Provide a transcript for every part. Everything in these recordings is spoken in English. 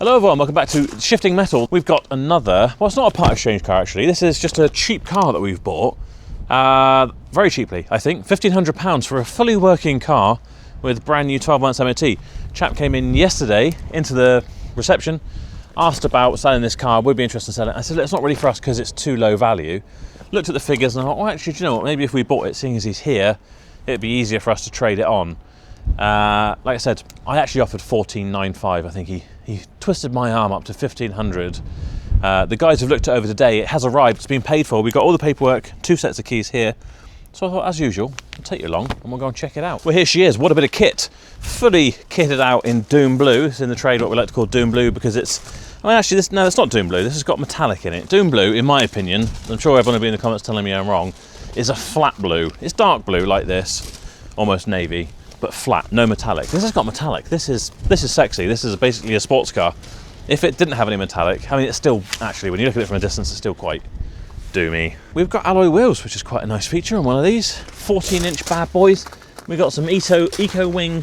Hello everyone, welcome back to Shifting Metal. We've got another, well, it's not a part exchange car actually, this is just a cheap car that we've bought. Very cheaply, I think, £1,500 for a fully working car with brand new 12 months MOT. Chap came in yesterday into the reception, asked about selling this car, would be interested in selling it. I said, it's not really for us because it's too low value. Looked at the figures and I thought, well actually, do you know what, maybe if we bought it, seeing as he's here, it'd be easier for us to trade it on. Like I said, I actually offered $1,495. I think he twisted my arm up to $1,500. The guys have looked it over today. It has arrived. It's been paid for. We've got all the paperwork, 2 sets of keys here. So I thought, as usual, I'll take you along and we'll go and check it out. Well, here she is. What a bit of kit. Fully kitted out in Doom Blue. It's in the trade what we like to call Doom Blue because it's... I mean, actually, no, it's not Doom Blue. This has got metallic in it. Doom Blue, in my opinion, I'm sure everyone will be in the comments telling me I'm wrong, is a flat blue. It's dark blue like this, almost navy, but flat, no metallic. This has got metallic. This is sexy. This is basically a sports car. If it didn't have any metallic, I mean, it's still, actually, when you look at it from a distance, it's still quite doomy. We've got alloy wheels, which is quite a nice feature on one of these. 14-inch bad boys. We've got some Eco Wing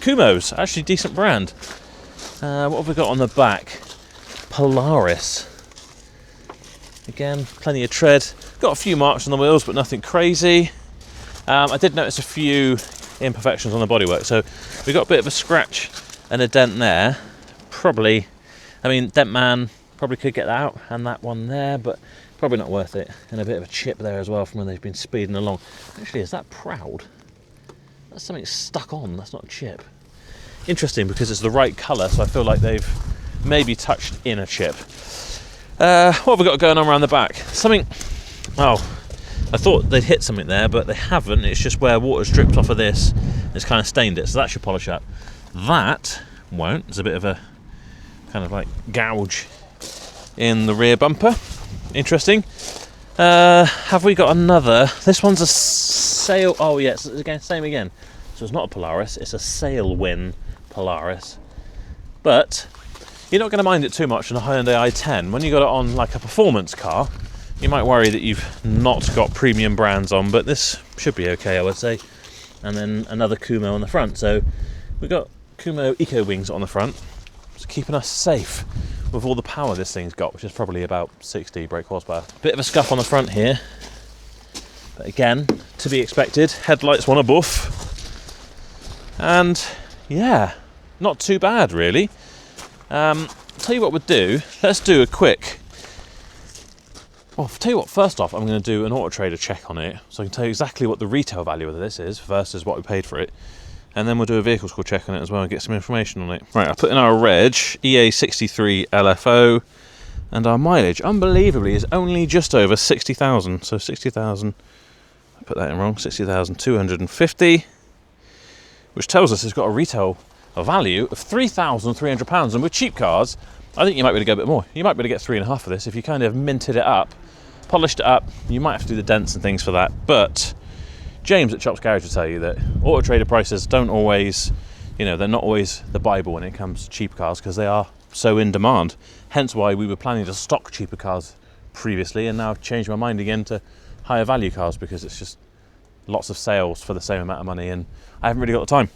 Kumos, actually decent brand. What have we got on the back? Polaris. Again, plenty of tread. Got a few marks on the wheels, but nothing crazy. I did notice a few imperfections on the bodywork, so we got a bit of a scratch and a dent there. Probably, I mean, Dent Man probably could get that out, and that one there, but probably not worth it. And a bit of a chip there as well from when they've been speeding along. Actually, is that proud? That's something stuck on, that's not a chip. Interesting, because it's the right colour, so I feel like they've maybe touched in a chip. What have we got going on around the back? Something, oh, I thought they'd hit something there, but they haven't. It's just where water's dripped off of this. It's kind of stained it, so that should polish up. That won't. There's a bit of a kind of like gouge in the rear bumper. Interesting. Have we got another? This one's a sail. Oh yes, again, same again. So it's not a Polaris. It's a Sailwin Polaris. But you're not going to mind it too much on a Hyundai i10. When you got it on like a performance car, you might worry that you've not got premium brands on, but this should be okay, I would say. And then another Kumo on the front. So we've got Kumo Eco Wings on the front. It's keeping us safe with all the power this thing's got, which is probably about 60 brake horsepower. Bit of a scuff on the front here. But again, to be expected. Headlights want a buff. And yeah, not too bad really. Tell you what we'll do. Let's do a quick... Well, I'll tell you what, first off, I'm going to do an Auto Trader check on it, so I can tell you exactly what the retail value of this is versus what we paid for it. And then we'll do a vehicle score check on it as well and get some information on it. Right, I put in our reg, EA63 LFO, and our mileage, unbelievably, is only just over 60,000. So 60,000, I put that in wrong, 60,250, which tells us it's got a retail value of £3,300. And with cheap cars, I think you might be able to go a bit more. You might be able to get 3.5 for this if you kind of minted it up, polished it up. You might have to do the dents and things for that. But James at Chops Garage will tell you that Auto Trader prices don't always, you know, they're not always the Bible when it comes to cheap cars because they are so in demand. Hence why we were planning to stock cheaper cars previously, and now I've changed my mind again to higher value cars because it's just lots of sales for the same amount of money and I haven't really got the time.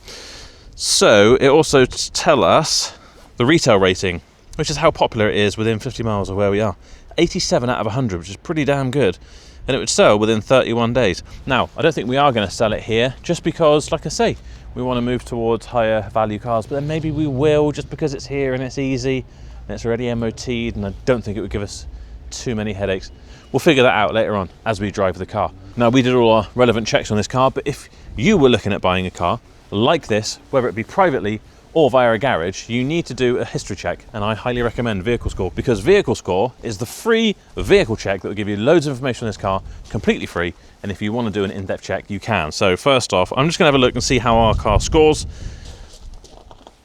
So it also tells us the retail rating, which is how popular it is within 50 miles of where we are. 87 out of 100, which is pretty damn good. And it would sell within 31 days. Now, I don't think we are going to sell it here, just because, like I say, we want to move towards higher value cars, but then maybe we will, just because it's here and it's easy, and it's already MOT'd, and I don't think it would give us too many headaches. We'll figure that out later on as we drive the car. Now, we did all our relevant checks on this car, but if you were looking at buying a car like this, whether it be privately or via a garage, you need to do a history check, and I highly recommend Vehicle Score, because Vehicle Score is the free vehicle check that will give you loads of information on this car, completely free, and if you want to do an in-depth check, you can. So first off, I'm just going to have a look and see how our car scores.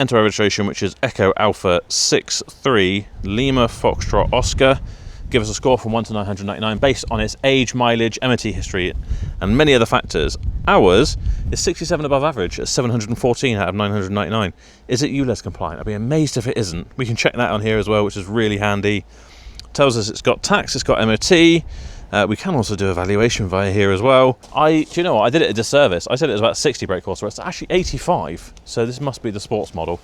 Enter our registration, which is Echo Alpha 63 Lima Foxtrot Oscar. Give us a score from 1 to 999 based on its age, mileage, MOT history, and many other factors. Ours is 67 above average at 714 out of 999. Is it ULEZ compliant? I'd be amazed if it isn't. We can check that on here as well, which is really handy. Tells us it's got tax, it's got MOT. We can also do a valuation via here as well. Do you know what? I did it a disservice. I said it was about 60 brake horsepower. It's actually 85, so this must be the sports model.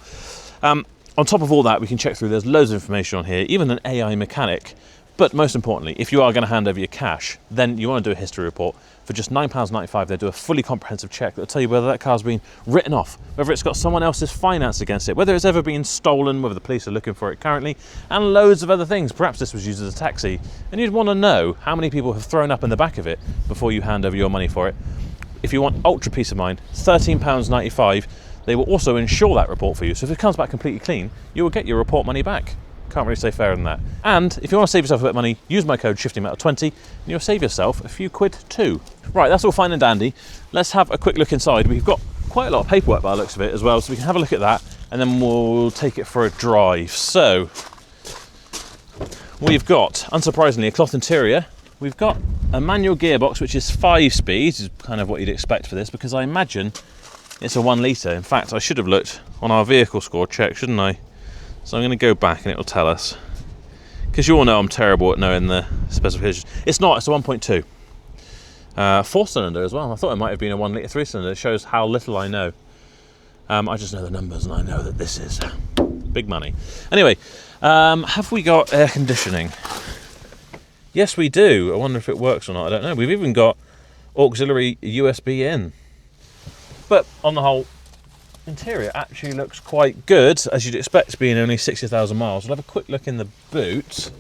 On top of all that, we can check through, there's loads of information on here, even an AI mechanic. But most importantly, if you are going to hand over your cash, then you want to do a history report. For just £9.95, they do a fully comprehensive check that'll tell you whether that car's been written off, whether it's got someone else's finance against it, whether it's ever been stolen, whether the police are looking for it currently, and loads of other things. Perhaps this was used as a taxi, and you'd want to know how many people have thrown up in the back of it before you hand over your money for it. If you want ultra peace of mind, £13.95. They will also insure that report for you. So if it comes back completely clean, you will get your report money back. Can't really say fairer than that. And if you want to save yourself a bit of money, use my code SHIFTINGMetal20 and you'll save yourself a few quid too. Right, that's all fine and dandy. Let's have a quick look inside. We've got quite a lot of paperwork by the looks of it as well, so we can have a look at that and then we'll take it for a drive. So we've got, unsurprisingly, a cloth interior. We've got a manual gearbox, which is 5 speeds, is kind of what you'd expect for this, because I imagine it's a 1 litre. In fact, I should have looked on our vehicle score check, shouldn't I? So I'm going to go back and it will tell us. Because you all know I'm terrible at knowing the specifications. It's not, it's a 1.2. 4-cylinder as well. I thought it might have been a 1 litre 3-cylinder. It shows how little I know. I just know the numbers and I know that this is big money. Anyway, have we got air conditioning? Yes, we do. I wonder if it works or not. I don't know. We've even got auxiliary USB in. But on the whole, interior actually looks quite good, as you'd expect, being only 60,000 miles. We'll have a quick look in the boot.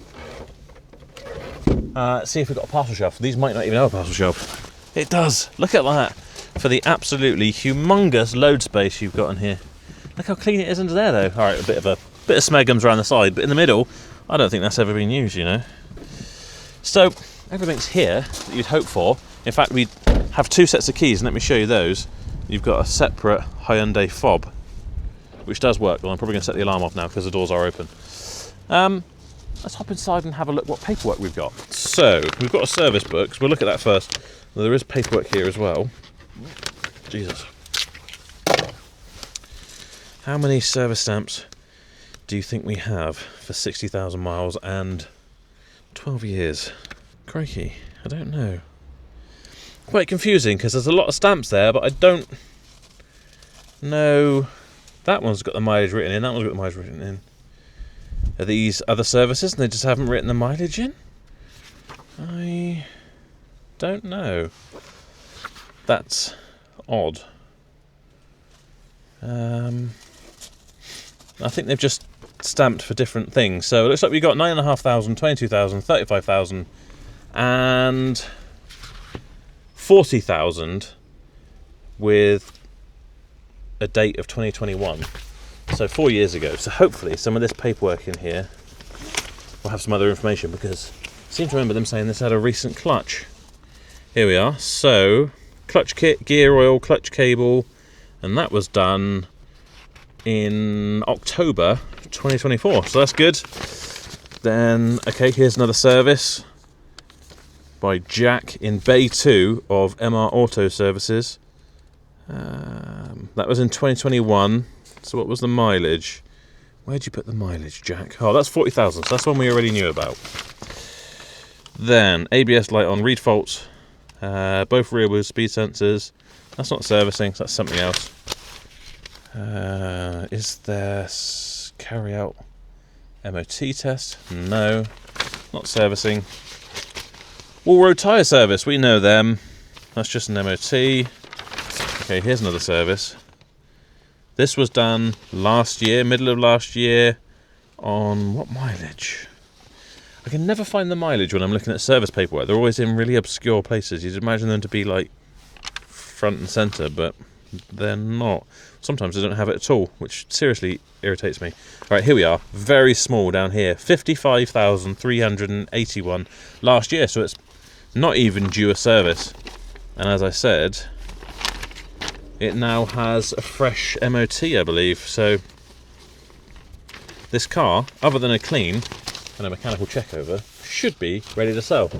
See if we've got a parcel shelf. These might not even have a parcel shelf. It does. Look at that. For the absolutely humongous load space you've got in here. Look how clean it is under there, though. All right, a bit of smegums around the side, but in the middle, I don't think that's ever been used, you know. So everything's here that you'd hope for. In fact, we have 2 sets of keys, and let me show you those. You've got a separate Hyundai fob, which does work. Well, I'm probably going to set the alarm off now because the doors are open. Let's hop inside and have a look what paperwork we've got. So, we've got a service book, so we'll look at that first. There is paperwork here as well. Jesus. How many service stamps do you think we have for 60,000 miles and 12 years? Crikey, I don't know. Quite confusing because there's a lot of stamps there, but I don't know. That one's got the mileage written in, that one's got the mileage written in. Are these other services and they just haven't written the mileage in? I don't know. That's odd. I think they've just stamped for different things. So it looks like we've got 9,500, 22,000, 35,000 and 40,000 with a date of 2021, so 4 years ago. So hopefully some of this paperwork in here will have some other information, because I seem to remember them saying this had a recent clutch. Here we are. So clutch kit, gear oil, clutch cable, and that was done in October 2024, so that's good. Then okay, here's another service by Jack in Bay 2 of MR Auto Services. That was in 2021. So what was the mileage? Where'd you put the mileage, Jack? Oh, that's 40,000. So that's one we already knew about. Then ABS light on, read faults, both rear wheel speed sensors. That's not servicing, so that's something else. Is there carry out MOT test? No, not servicing. Wall road tyre service, we know them. That's just an MOT. Okay, here's another service. This was done last year, middle of last year, on what mileage? I can never find the mileage when I'm looking at service paperwork. They're always in really obscure places. You'd imagine them to be like front and centre, but they're not. Sometimes they don't have it at all, which seriously irritates me. All right, here we are. Very small down here. 55,381 last year, so it's not even due a service. And as I said, it now has a fresh MOT, I believe. So this car, other than a clean and a mechanical check over, should be ready to sell.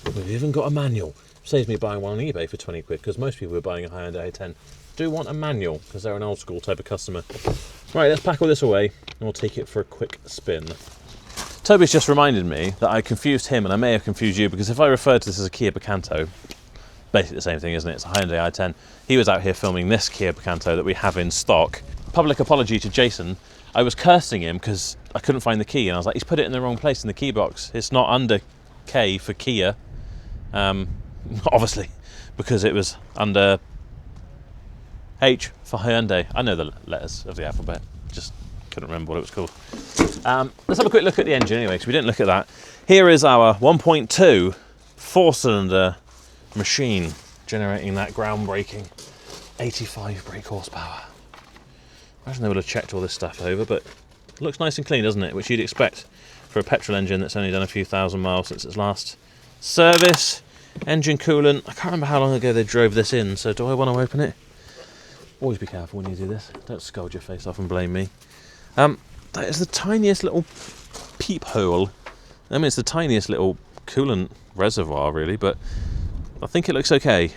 We've even got a manual. Saves me buying one on eBay for 20 quid, because most people who are buying a Hyundai i10 do want a manual, because they're an old school type of customer. Right, let's pack all this away and we'll take it for a quick spin. Toby's just reminded me that I confused him, and I may have confused you, because if I referred to this as a Kia Picanto, basically the same thing, isn't it? It's a Hyundai i10. He was out here filming this Kia Picanto that we have in stock. public apology to Jason. I was cursing him because I couldn't find the key, and I was like, he's put it in the wrong place in the key box. It's not under K for Kia, obviously, because it was under H for Hyundai. I know the letters of the alphabet, just couldn't remember what it was called. Let's have a quick look at the engine anyway, because we didn't look at that. Here is our 1.2 4-cylinder machine, generating that groundbreaking 85 brake horsepower. Imagine they would have checked all this stuff over, but it looks nice and clean, doesn't it? Which you'd expect for a petrol engine that's only done a few thousand miles since its last service. Engine coolant. I can't remember how long ago they drove this in, so do I want to open it? Always be careful when you do this. Don't scold your face off and blame me. That is the tiniest little peephole. I mean, it's the tiniest little coolant reservoir, really, but I think it looks okay.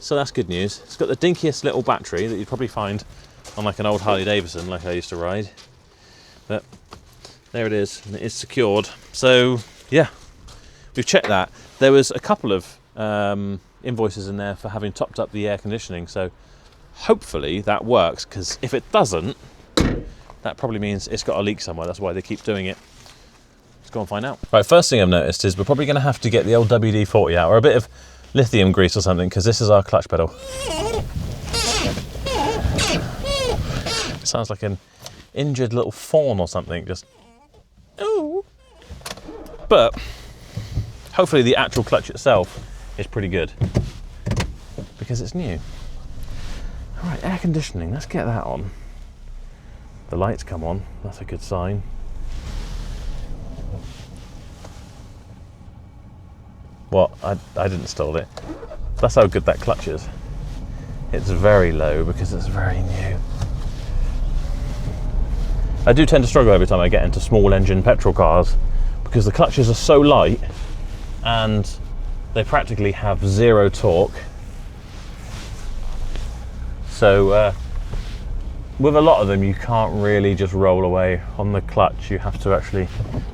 So that's good news. It's got the dinkiest little battery that you'd probably find on like an old Harley Davidson, like I used to ride. But there it is, and it is secured. So yeah, we've checked that. There was a couple of invoices in there for having topped up the air conditioning, so hopefully that works, because if it doesn't, that probably means it's got a leak somewhere. That's why they keep doing it. Let's go and find out. Right, first thing I've noticed is we're probably going to have to get the old WD-40 out, or a bit of lithium grease or something, because this is our clutch pedal. Sounds like an injured little fawn or something, just ooh. But hopefully the actual clutch itself is pretty good, because it's new. All right, air conditioning, let's get that on. The lights come on, that's a good sign. What? I didn't install it. That's how good that clutch is. It's very low because it's very new. I do tend to struggle every time I get into small engine petrol cars, because the clutches are so light and they practically have zero torque. So with a lot of them, you can't really just roll away on the clutch. You have to actually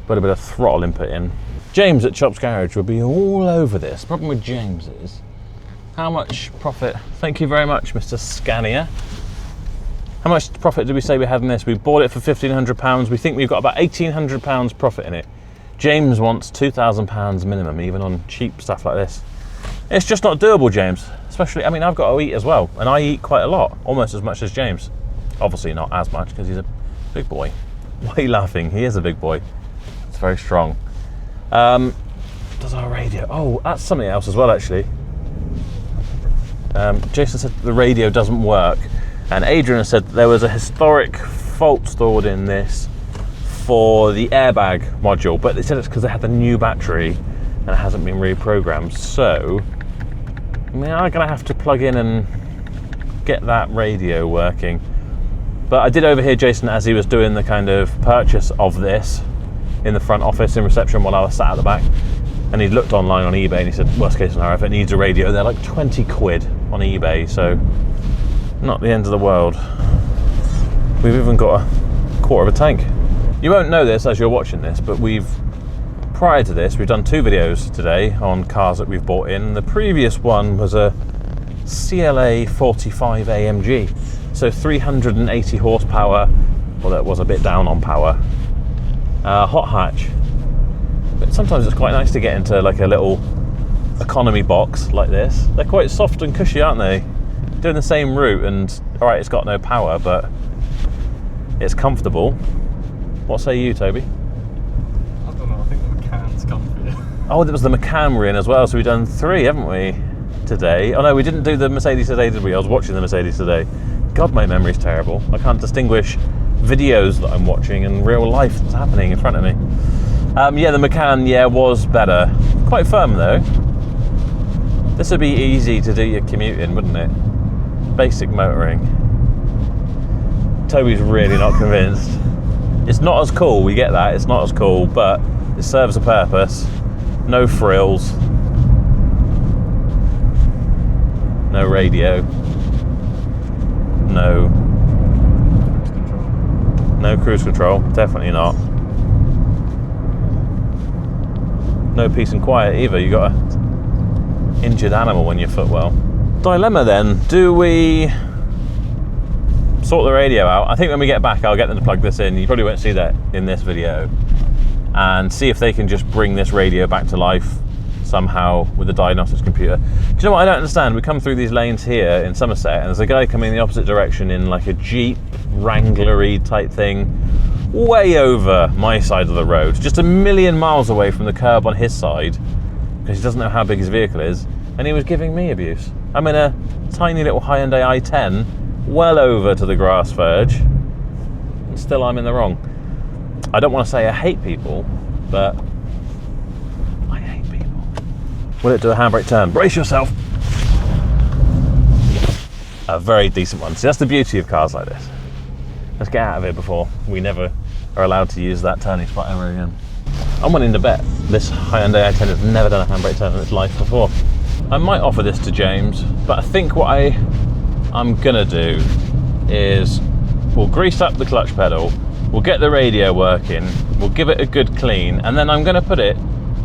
put a bit of throttle input in. James at Chops Garage will be all over this. The problem with James is, how much profit? Thank you very much, Mr. Scania. How much profit did we say we had in this? We bought it for £1,500. We think we've got about £1,800 profit in it. James wants £2,000 minimum, even on cheap stuff like this. It's just not doable, James. Especially, I mean, I've got to eat as well, and I eat quite a lot, almost as much as James. Obviously not as much, because he's a big boy. Why are you laughing? He is a big boy. It's very strong. Does our radio? Oh, that's something else as well, actually. Jason said the radio doesn't work, and Adrian said there was a historic fault stored in this for the airbag module, but they said it's because they had the new battery and it hasn't been reprogrammed. So I mean, I'm gonna have to plug in and get that radio working. But I did overhear Jason as he was doing the kind of purchase of this in the front office in reception while I was sat at the back, and he looked online on eBay and he said, worst case scenario, if it needs a radio, they're like 20 quid on eBay, so not the end of the world. We've even got a quarter of a tank. You won't know this as you're watching this, but prior to this, we've done 2 videos today on cars that we've bought in. The previous one was a CLA 45 AMG, so 380 horsepower, well, that was a bit down on power, hot hatch. But sometimes it's quite nice to get into like a little economy box like this. They're quite soft and cushy, aren't they? Doing the same route, and all right, it's got no power, but it's comfortable. What say you, Toby? I don't know, I think the Macan's comfy. Oh, there was the Macan we're in as well, so we've done 3, haven't we, today? Oh no, we didn't do the Mercedes today, did we? I was watching the Mercedes today. God, my memory's terrible. I can't distinguish videos that I'm watching and real life that's happening in front of me. Yeah, the Macan, yeah, was better. Quite firm though. This would be easy to do your commute in, wouldn't it? Basic motoring. Toby's really not convinced. It's not as cool, we get that, it's not as cool, but it serves a purpose. No frills. No radio. No. No cruise control, definitely not. No peace and quiet either, you got an injured animal when your footwell. Dilemma then, do we sort the radio out. I think when we get back, I'll get them to plug this in. You probably won't see that in this video. And see if they can just bring this radio back to life somehow with the diagnostics computer. Do you know what I don't understand? We come through these lanes here in Somerset, and there's a guy coming in the opposite direction in like a Jeep Wrangler-y type thing, way over my side of the road, just a million miles away from the curb on his side, because he doesn't know how big his vehicle is, and he was giving me abuse. I'm in a tiny little Hyundai i10, well over to the grass verge, and still I'm in the wrong. I don't want to say I hate people, but I hate people. Will it do a handbrake turn? Brace yourself. A very decent one. See, that's the beauty of cars like this. Let's get out of here before we never are allowed to use that turning spot ever again. I'm willing to bet this Hyundai i10 has never done a handbrake turn in its life before. I might offer this to James, but I think what I'm gonna do is we'll grease up the clutch pedal, we'll get the radio working, we'll give it a good clean, and then I'm gonna put it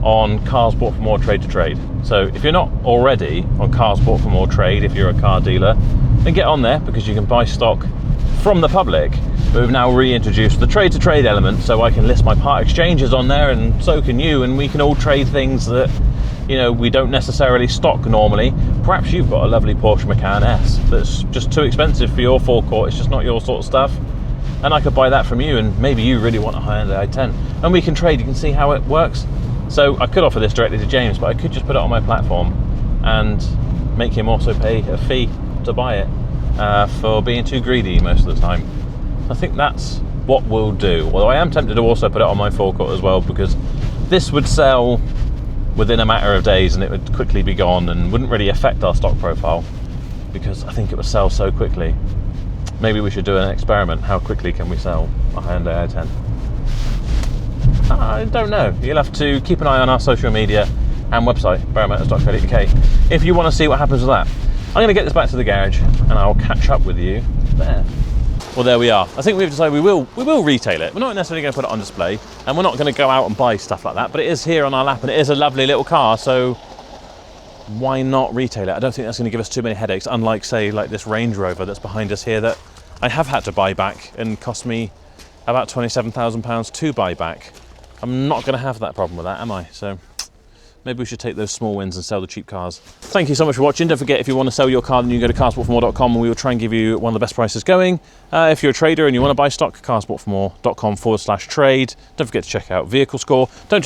on Cars Bought For More Trade to Trade. So if you're not already on Cars Bought For More Trade, if you're a car dealer, then get on there, because you can buy stock from the public. But we've now reintroduced the trade to trade element, so I can list my part exchanges on there, and so can you, and we can all trade things that, you know, we don't necessarily stock normally. Perhaps you've got a lovely Porsche Macan S that's just too expensive for your forecourt, it's just not your sort of stuff, and I could buy that from you, and maybe you really want a Hyundai i10, and we can trade. You can see how it works. So I could offer this directly to James, but I could just put it on my platform and make him also pay a fee to buy it for being too greedy most of the time. I think that's what we'll do. Although I am tempted to also put it on my forecourt as well, because this would sell within a matter of days and it would quickly be gone and wouldn't really affect our stock profile, because I think it would sell so quickly. Maybe we should do an experiment. How quickly can we sell a Hyundai i10? I don't know. You'll have to keep an eye on our social media and website, barrowmotors.co.uk, if you want to see what happens with that. I'm going to get this back to the garage and I'll catch up with you there. Well, there we are. I think we've decided we will retail it. We're not necessarily going to put it on display, and we're not going to go out and buy stuff like that, but it is here on our lap, and it is a lovely little car, so why not retail it? I don't think that's going to give us too many headaches, unlike, say, like this Range Rover that's behind us here that I have had to buy back and cost me about £27,000 to buy back. I'm not going to have that problem with that, am I? So maybe we should take those small wins and sell the cheap cars. Thank you so much for watching. Don't forget, if you want to sell your car, then you can go to carsboughtformore.com, and we will try and give you one of the best prices going. If you're a trader and you want to buy stock, carsboughtformore.com/trade. Don't forget to check out Vehicle Score. Don't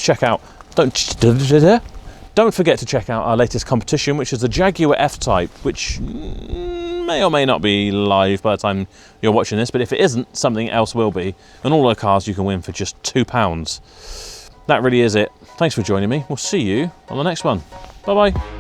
forget to check out our latest competition, which is the Jaguar F-Type, which may or may not be live by the time you're watching this, but if it isn't, something else will be. And all our cars you can win for just £2. That really is it. Thanks for joining me. We'll see you on the next one. Bye-bye.